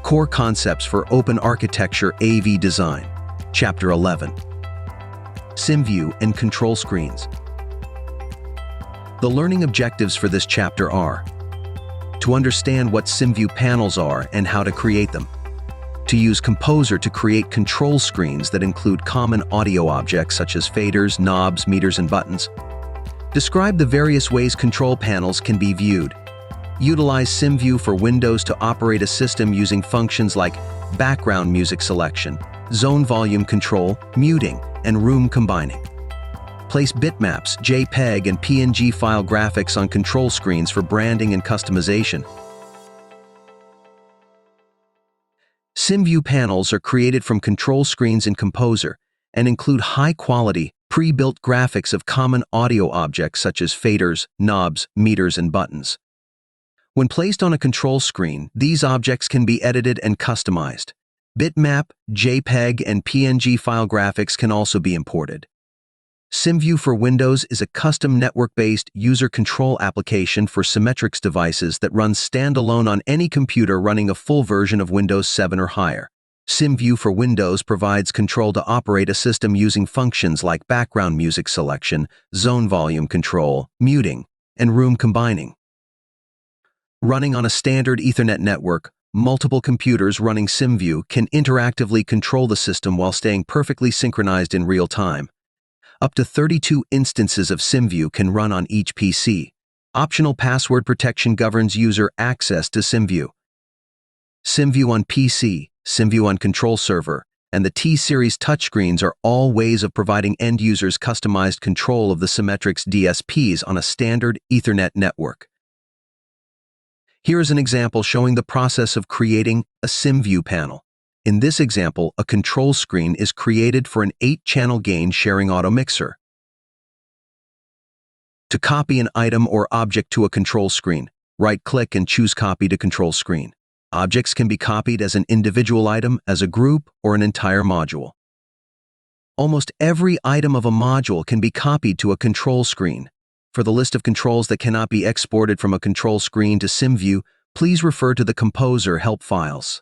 Core Concepts for Open Architecture AV Design. Chapter 11. SymVue and Control Screens. The learning objectives for this chapter are: to understand what SymVue panels are and how to create them, to use Composer to create control screens that include common audio objects such as faders, knobs, meters, and buttons, describe the various ways control panels can be viewed, utilize SymVue for Windows to operate a system using functions like background music selection, zone volume control, muting, and room combining. Place bitmaps, JPEG, and PNG file graphics on control screens for branding and customization. SymVue panels are created from control screens in Composer and include high-quality, pre-built graphics of common audio objects such as faders, knobs, meters, and buttons. When placed on a control screen, these objects can be edited and customized. Bitmap, JPEG, and PNG file graphics can also be imported. SymVue for Windows is a custom network-based user control application for Symetrix devices that runs standalone on any computer running a full version of Windows 7 or higher. SymVue for Windows provides control to operate a system using functions like background music selection, zone volume control, muting, and room combining. Running on a standard Ethernet network, multiple computers running SymVue can interactively control the system while staying perfectly synchronized in real time. Up to 32 instances of SymVue can run on each PC. Optional password protection governs user access to SymVue. SymVue on PC, SymVue on control server, and the T-Series touchscreens are all ways of providing end users customized control of the Symetrix DSPs on a standard Ethernet network. Here is an example showing the process of creating a SymVue panel. In this example, a control screen is created for an 8-channel gain sharing auto mixer. To copy an item or object to a control screen, right-click and choose Copy to Control Screen. Objects can be copied as an individual item, as a group, or an entire module. Almost every item of a module can be copied to a control screen. For the list of controls that cannot be exported from a control screen to SymVue, please refer to the Composer help files.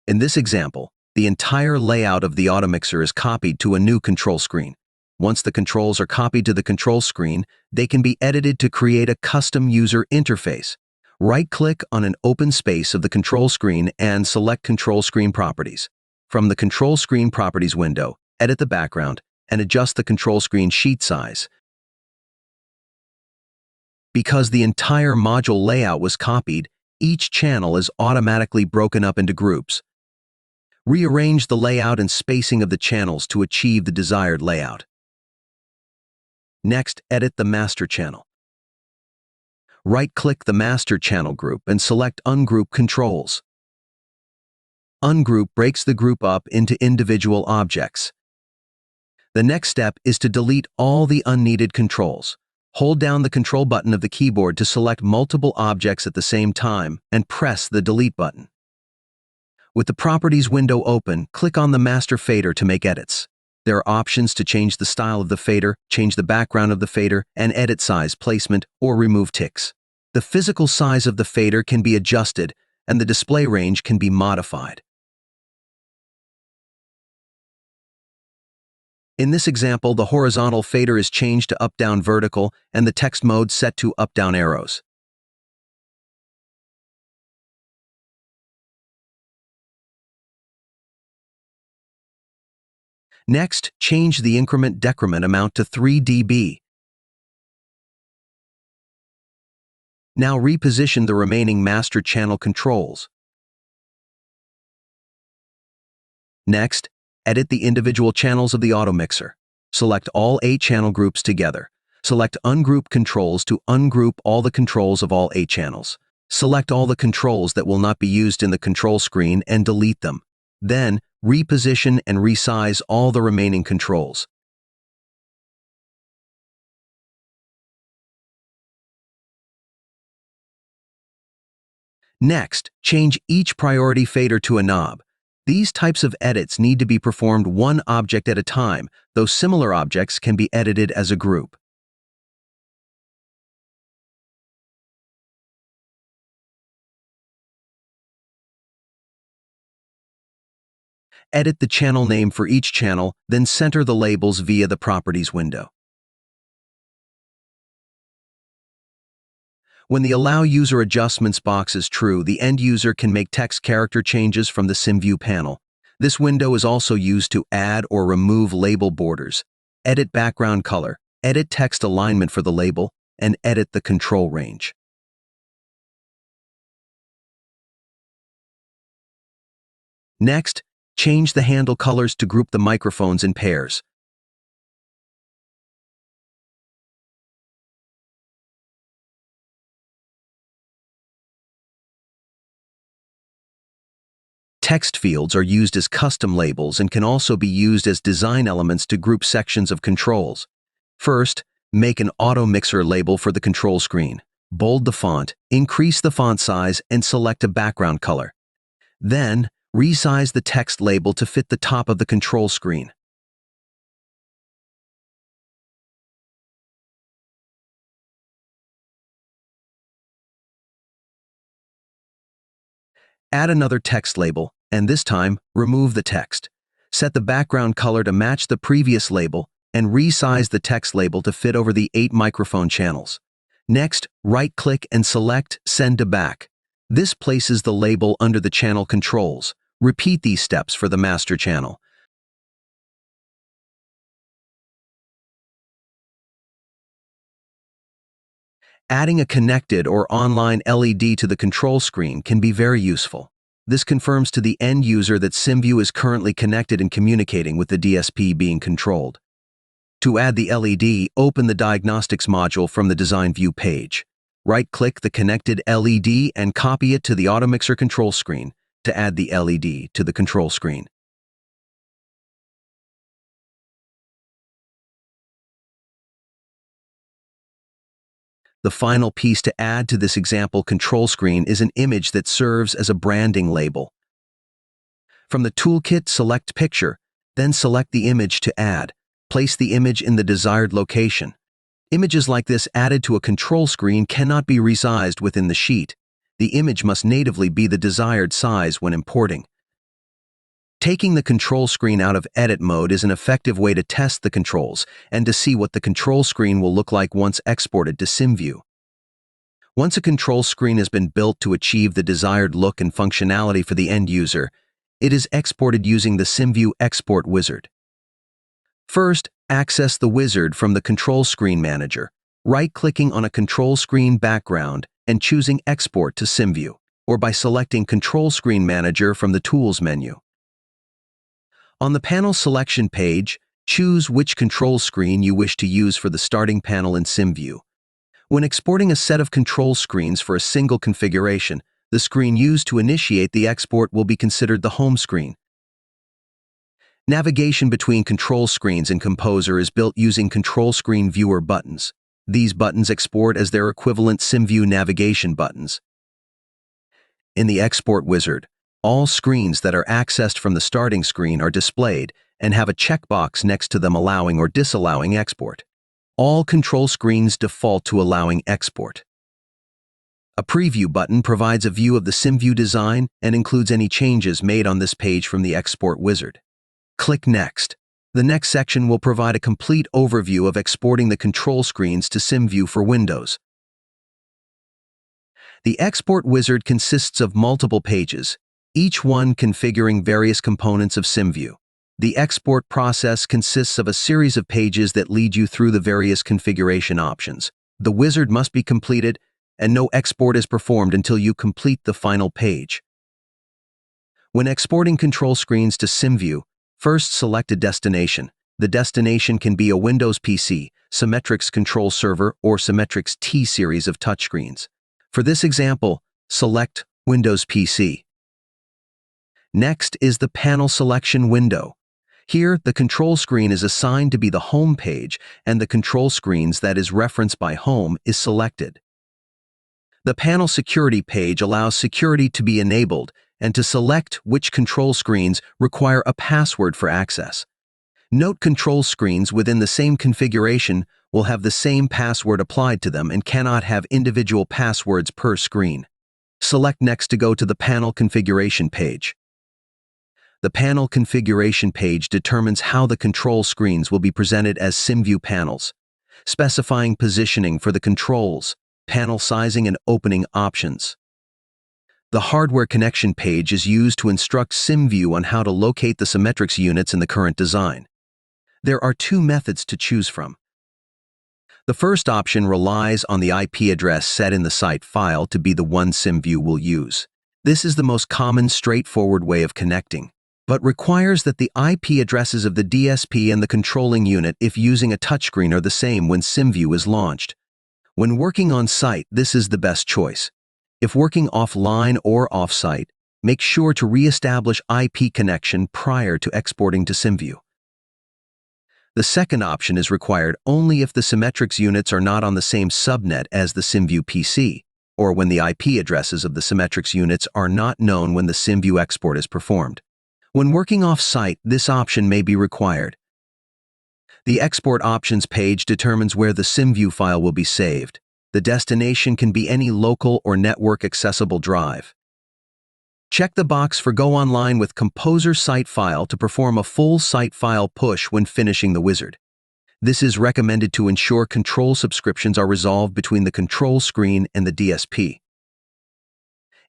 In this example, the entire layout of the automixer is copied to a new control screen. Once the controls are copied to the control screen, they can be edited to create a custom user interface. Right-click on an open space of the control screen and select Control Screen Properties. From the Control Screen Properties window, edit the background and adjust the control screen sheet size. Because the entire module layout was copied, each channel is automatically broken up into groups. Rearrange the layout and spacing of the channels to achieve the desired layout. Next, edit the master channel. Right-click the master channel group and select Ungroup Controls. Ungroup breaks the group up into individual objects. The next step is to delete all the unneeded controls. Hold down the Control button of the keyboard to select multiple objects at the same time and press the Delete button. With the Properties window open, click on the Master Fader to make edits. There are options to change the style of the fader, change the background of the fader, and edit size, placement, or remove ticks. The physical size of the fader can be adjusted, and the display range can be modified. In this example, the horizontal fader is changed to up-down vertical and the text mode set to up-down arrows. Next, change the increment-decrement amount to 3 dB. Now reposition the remaining master channel controls. Next, edit the individual channels of the automixer. Select all 8 channel groups together. Select Ungroup Controls to ungroup all the controls of all 8 channels. Select all the controls that will not be used in the control screen and delete them. Then, reposition and resize all the remaining controls. Next, change each priority fader to a knob. These types of edits need to be performed one object at a time, though similar objects can be edited as a group. Edit the channel name for each channel, then center the labels via the Properties window. When the Allow User Adjustments box is true, the end user can make text character changes from the SymVue panel. This window is also used to add or remove label borders, edit background color, edit text alignment for the label, and edit the control range. Next, change the handle colors to group the microphones in pairs. Text fields are used as custom labels and can also be used as design elements to group sections of controls. First, make an auto mixer label for the control screen. Bold the font, increase the font size, and select a background color. Then, resize the text label to fit the top of the control screen. Add another text label, and this time, remove the text. Set the background color to match the previous label, and resize the text label to fit over the 8 microphone channels. Next, right-click and select Send to Back. This places the label under the channel controls. Repeat these steps for the master channel. Adding a connected or online LED to the control screen can be very useful. This confirms to the end user that SymVue is currently connected and communicating with the DSP being controlled. To add the LED, open the Diagnostics module from the Design View page. Right-click the connected LED and copy it to the AutoMixer control screen to add the LED to the control screen. The final piece to add to this example control screen is an image that serves as a branding label. From the toolkit, select Picture, then select the image to add. Place the image in the desired location. Images like this added to a control screen cannot be resized within the sheet. The image must natively be the desired size when importing. Taking the control screen out of edit mode is an effective way to test the controls and to see what the control screen will look like once exported to SymVue. Once a control screen has been built to achieve the desired look and functionality for the end user, it is exported using the SymVue Export Wizard. First, access the wizard from the Control Screen Manager, right-clicking on a control screen background and choosing Export to SymVue, or by selecting Control Screen Manager from the Tools menu. On the panel selection page, choose which control screen you wish to use for the starting panel in SymVue. When exporting a set of control screens for a single configuration, the screen used to initiate the export will be considered the home screen. Navigation between control screens in Composer is built using Control Screen Viewer buttons. These buttons export as their equivalent SymVue navigation buttons. In the Export Wizard, all screens that are accessed from the starting screen are displayed and have a checkbox next to them allowing or disallowing export. All control screens default to allowing export. A preview button provides a view of the SymVue design and includes any changes made on this page from the Export Wizard. Click Next. The next section will provide a complete overview of exporting the control screens to SymVue for Windows. The Export Wizard consists of multiple pages, each one configuring various components of SymVue. The export process consists of a series of pages that lead you through the various configuration options. The wizard must be completed, and no export is performed until you complete the final page. When exporting control screens to SymVue, first select a destination. The destination can be a Windows PC, Symetrix control server, or Symetrix T series of touchscreens. For this example, select Windows PC. Next is the panel selection window. Here, the control screen is assigned to be the home page, and the control screens that is referenced by home is selected. The panel security page allows security to be enabled and to select which control screens require a password for access. Note control screens within the same configuration will have the same password applied to them and cannot have individual passwords per screen. Select Next to go to the panel configuration page. The panel configuration page determines how the control screens will be presented as SymVue panels, specifying positioning for the controls, panel sizing, and opening options. The hardware connection page is used to instruct SymVue on how to locate the Symetrix units in the current design. There are two methods to choose from. The first option relies on the IP address set in the site file to be the one SymVue will use. This is the most common, straightforward way of connecting, but requires that the IP addresses of the DSP and the controlling unit, if using a touchscreen, are the same when SymVue is launched. When working on site, this is the best choice. If working offline or off-site, make sure to re-establish IP connection prior to exporting to SymVue. The second option is required only if the Symetrix units are not on the same subnet as the SymVue PC, or when the IP addresses of the Symetrix units are not known when the SymVue export is performed. When working off-site, this option may be required. The export options page determines where the SymVue file will be saved. The destination can be any local or network-accessible drive. Check the box for Go Online with Composer site file to perform a full site file push when finishing the wizard. This is recommended to ensure control subscriptions are resolved between the control screen and the DSP.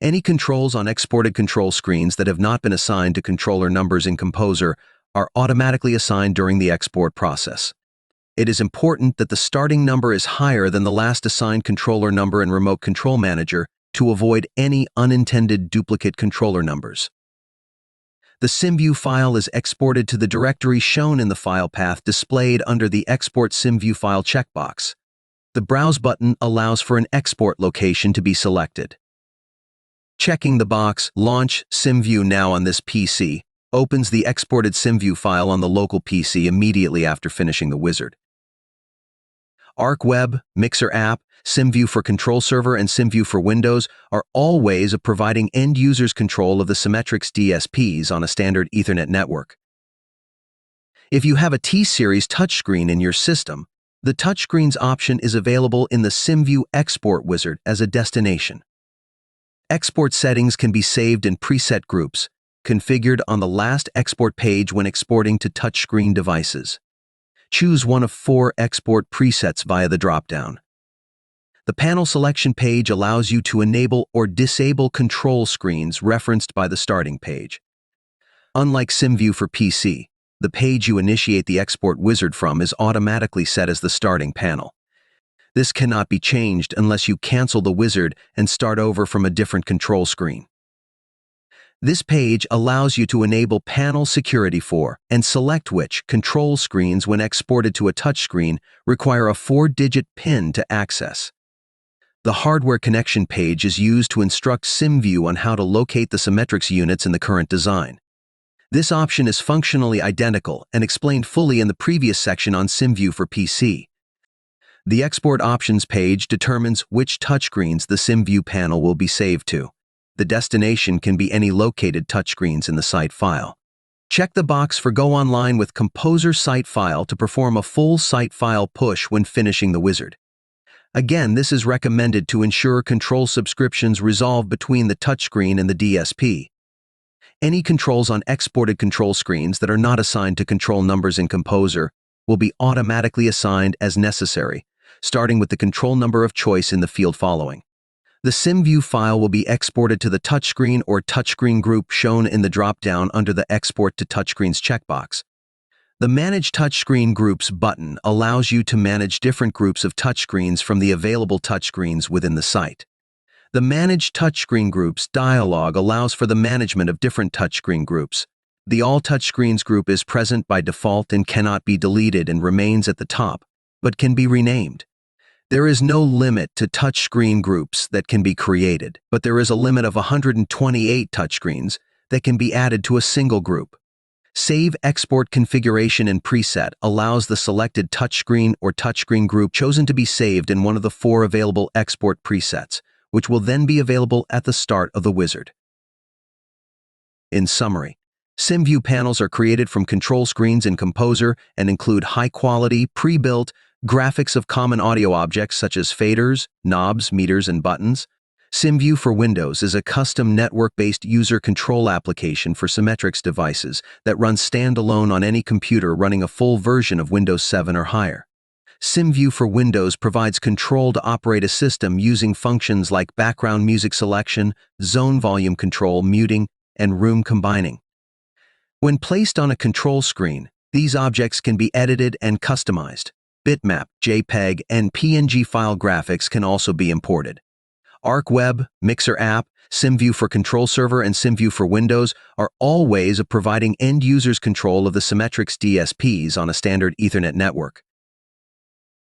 Any controls on exported control screens that have not been assigned to controller numbers in Composer are automatically assigned during the export process. It is important that the starting number is higher than the last assigned controller number in Remote Control Manager to avoid any unintended duplicate controller numbers. The SymVue file is exported to the directory shown in the file path displayed under the Export SymVue File checkbox. The Browse button allows for an export location to be selected. Checking the box Launch SymVue Now on this PC opens the exported SymVue file on the local PC immediately after finishing the wizard. ArcWeb, Mixer App, SymVue for Control Server, and SymVue for Windows are all ways of providing end users control of the Symetrix DSPs on a standard Ethernet network. If you have a T-Series touchscreen in your system, the touchscreens option is available in the SymVue Export Wizard as a destination. Export settings can be saved in preset groups, configured on the last export page when exporting to touchscreen devices. Choose one of 4 export presets via the drop-down. The panel selection page allows you to enable or disable control screens referenced by the starting page. Unlike SymVue for PC, the page you initiate the export wizard from is automatically set as the starting panel. This cannot be changed unless you cancel the wizard and start over from a different control screen. This page allows you to enable panel security for and select which control screens when exported to a touchscreen require a 4-digit PIN to access. The hardware connection page is used to instruct SymVue on how to locate the Symetrix units in the current design. This option is functionally identical and explained fully in the previous section on SymVue for PC. The export options page determines which touchscreens the SymVue panel will be saved to. The destination can be any located touchscreens in the site file. Check the box for Go Online with Composer site file to perform a full site file push when finishing the wizard. Again, this is recommended to ensure control subscriptions resolve between the touchscreen and the DSP. Any controls on exported control screens that are not assigned to control numbers in Composer will be automatically assigned as necessary, starting with the control number of choice in the field following. The SymVue file will be exported to the touchscreen or touchscreen group shown in the drop-down under the Export to Touchscreens checkbox. The Manage Touchscreen Groups button allows you to manage different groups of touchscreens from the available touchscreens within the site. The Manage Touchscreen Groups dialog allows for the management of different touchscreen groups. The All Touchscreens group is present by default and cannot be deleted and remains at the top, but can be renamed. There is no limit to touchscreen groups that can be created, but there is a limit of 128 touchscreens that can be added to a single group. Save Export Configuration and Preset allows the selected touchscreen or touchscreen group chosen to be saved in one of the 4 available export presets, which will then be available at the start of the wizard. In summary, SymVue panels are created from control screens in Composer and include high-quality, pre-built graphics of common audio objects such as faders, knobs, meters, and buttons. SymVue for Windows is a custom network-based user control application for Symetrix devices that runs standalone on any computer running a full version of Windows 7 or higher. SymVue for Windows provides control to operate a system using functions like background music selection, zone volume control, muting, and room combining. When placed on a control screen, these objects can be edited and customized. Bitmap, JPEG, and PNG file graphics can also be imported. ArcWeb, Mixer App, SymVue for Control Server, and SymVue for Windows are all ways of providing end users control of the Symetrix DSPs on a standard Ethernet network.